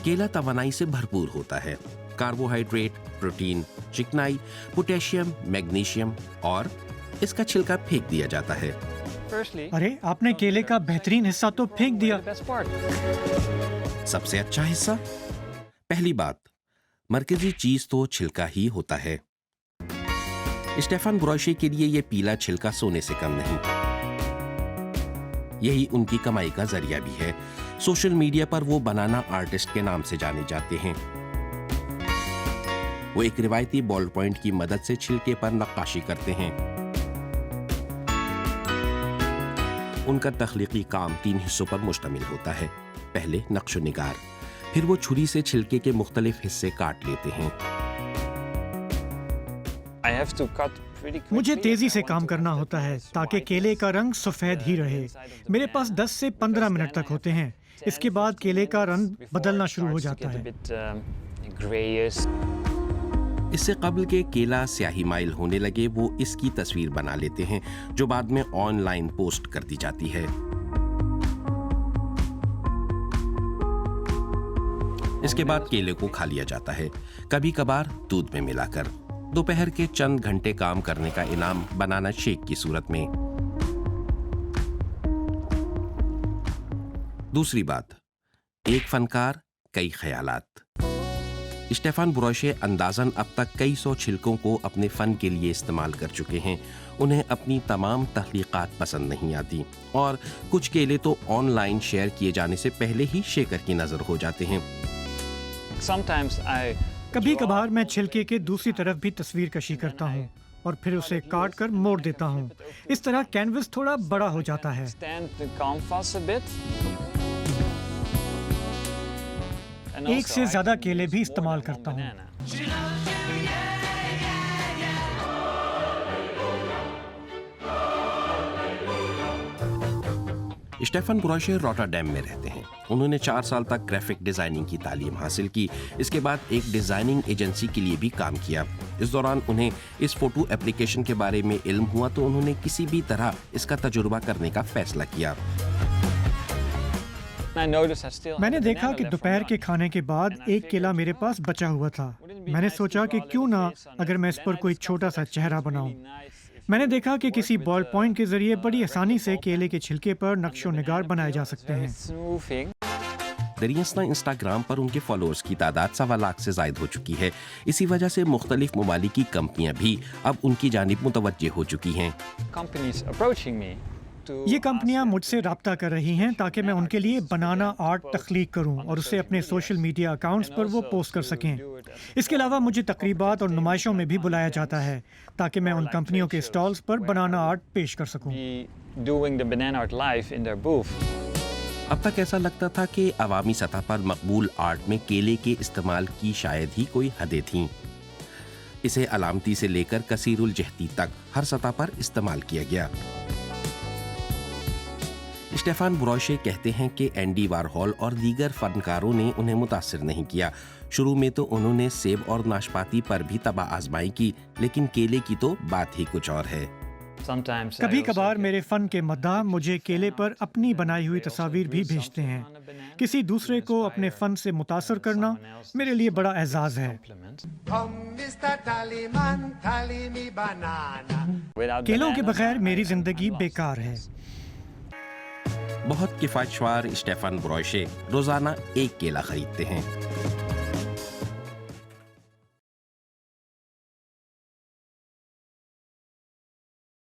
केला तवानाई से भरपूर होता है। कार्बोहाइड्रेट, प्रोटीन, चिकनाई, पोटेशियम, मैग्नीशियम और इसका छिलका फेंक दिया जाता है। अरे, आपने केले का बेहतरीन हिस्सा तो फेंक दिया। सबसे अच्छा हिस्सा? पहली बात, मरकजी चीज तो छिलका ही होता है। स्टेफन ब्रॉशे के लिए यह पीला छिलका सोने से कम नहीं। यही उनकी कमाई का जरिया भी है। सोशल मीडिया पर वो बनाना आर्टिस्ट के नाम से जाने जाते हैं। वो एक रिवायती बॉल पॉइंट की मदद से छिलके पर नक्काशी करते हैं। उनका तख्लीकी काम 3 हिस्सों पर मुश्तमिल होता है। पहले नक्शो निगार, फिर वो छुरी से छिलके के मुख्तलिफ हिस्से काट लेते हैं। मुझे तेजी से काम करना होता है ताकि केले का रंग सफेद ही रहे। मेरे पास 10 से 15 मिनट तक होते हैं। इसके बाद केले का रंग बदलना शुरू हो जाता है। इससे कबल के केला स्याही माइल होने लगे, वो इसकी तस्वीर बना लेते हैं जो बाद में ऑनलाइन पोस्ट कर दी जाती है। इसके बाद केले को खा लिया जाता है, कभी कभार दूध में मिलाकर। दोपहर के चंद घंटे काम करने का इनाम बनाना शेक की सूरत में। दूसरी बात, एक फनकार कई ख्यालात। स्टेफन ब्रॉशे अंदाजन अब तक कई 100 छिलकों को अपने फन के लिए इस्तेमाल कर चुके हैं। उन्हें अपनी तमाम तख्लीकात पसंद नहीं आती और कुछ केले तो ऑनलाइन शेयर किए जाने से पहले ही शेकर की नजर हो जाते हैं। कभी कभार मैं छिलके के दूसरी तरफ भी तस्वीर कशी करता हूँ और फिर उसे काट कर मोड़ देता हूँ। इस तरह कैनवस थोड़ा बड़ा हो जाता है। एक से ज्यादा केले भी इस्तेमाल करता हूँ। स्टेफन ब्रॉशे रॉटरडैम में रहते हैं। उन्होंने 4 साल तक ग्राफिक डिजाइनिंग की तालीम हासिल की। इसके बाद एक डिजाइनिंग एजेंसी के लिए भी काम किया। इस दौरान उन्हें इस फोटो एप्लीकेशन के बारे में इल्म हुआ तो उन्होंने किसी भी तरह इसका तजुर्बा करने का फैसला किया। मैंने देखा कि दोपहर के खाने के बाद एक केला मेरे पास बचा हुआ था। मैंने सोचा कि क्यों ना अगर मैं इस पर कोई छोटा सा चेहरा बनाऊं। मैंने देखा कि किसी बॉल पॉइंट के जरिए बड़ी आसानी से केले के छिलके पर नक्शो निगार बनाए जा सकते हैं। दरियास्ता इंस्टाग्राम पर उनके फॉलोअर्स की तादाद 1.25 लाख से जायद हो चुकी है। इसी वजह से मुख्तलिफ ममालिक की कंपनियां भी अब उनकी जानिब मुतवज्जे हो चुकी हैं। ये कंपनियां मुझसे राब्ता कर रही हैं ताकि मैं उनके लिए बनाना आर्ट तख्लीक करूं और उसे अपने सोशल मीडिया अकाउंट्स पर वो पोस्ट कर सकें। इसके अलावा मुझे तकरीबात और नुमाइशों में भी बुलाया जाता है ताकि मैं उन कंपनियों के स्टॉल्स पर बनाना आर्ट पेश कर सकूं। अब तक ऐसा लगता था कि अवामी सतह पर मकबूल आर्ट में केले के इस्तेमाल की शायद ही कोई हदें थीं। इसे अलामती से लेकर कसीरुल जहती तक हर सतह पर इस्तेमाल किया गया। स्टेफन ब्रॉशे कहते हैं कि एंडी वारहॉल और दीगर फनकारों ने उन्हें मुतासिर नहीं किया। शुरू में तो उन्होंने सेब और नाशपाती पर भी तबाह आजमाई की, लेकिन केले की तो बात ही कुछ और है। कभी कभार मेरे फन के मद्दाह मुझे केले पर अपनी बनाई हुई तस्वीर भी भेजते हैं। किसी दूसरे को अपने फन से मुतासर करना मेरे लिए बड़ा एजाज है। केलों के बगैर मेरी जिंदगी बेकार है। बहुत किफायतशवार स्टेफन ब्रॉशे रोजाना एक केला खरीदते हैं।